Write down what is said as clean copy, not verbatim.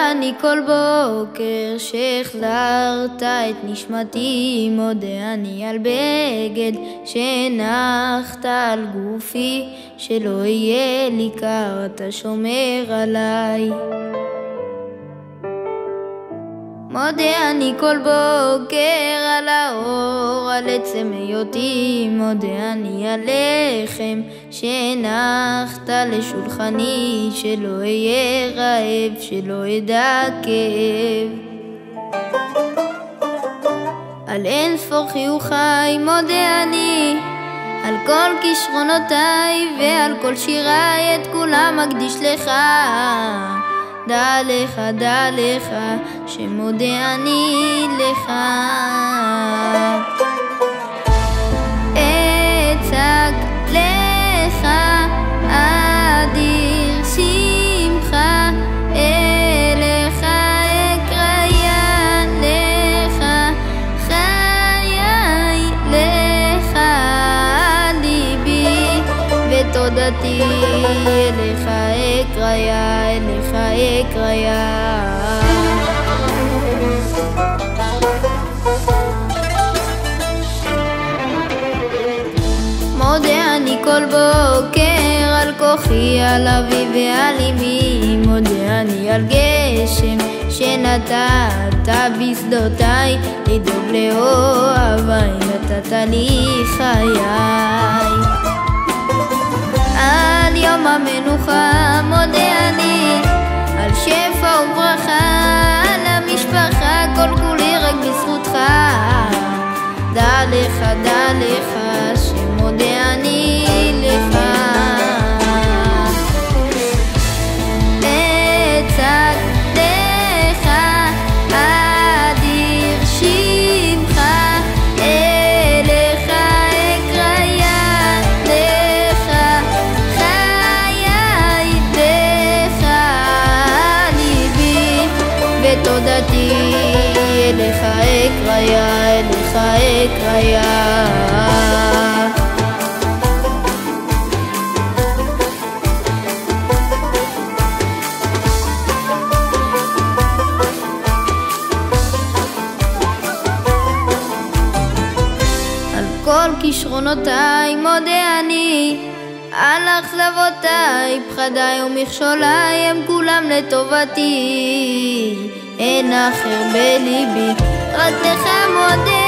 מודה אני כל בוקר שהחזרת את נשמתי, מודה אני על בגד שהנחת על גופי, שלא יהיה לי קר, אתה שומר עליי. מודה אני כל בוקר על האור, על עצם היותי, מודה אני על לחם שהנחת לשולחני, שלא אהיה רעב, שלא אדע כאב. על אין ספור חיוכי מודה אני, על כל כישרונותיי ועל כל שיריי, את כולם אקדיש לך. דע לך שמודה אני לך. אצעק לך אדיר שמחה, אליך אקריא, לך חיי, לך ליבי ותודתי, אליך אקריא, אליך אקריא. מודה אני כל בוקר על כוחי, על אבי ועל אמי, מודה אני על גשם שנתת בשדותיי, לדאוג לאוהביי נתת לי חיי. על יום המנוחה מודה אני, על שפע וברכה, על המשפחה, כל כולי רק בזכותך. דע לך שמודה אני לך. אצעק לך אדיר שמחה, אליך אקריא, לך חיי, לך ליבי ותודתי, אליך אקריא, אליך אקריא. כל כישרונותיי מודה אני, על אכזבותיי, פחדיי ומכשוליי, הם כולם לטובתי. אין אחר בליבי, רק לך מודה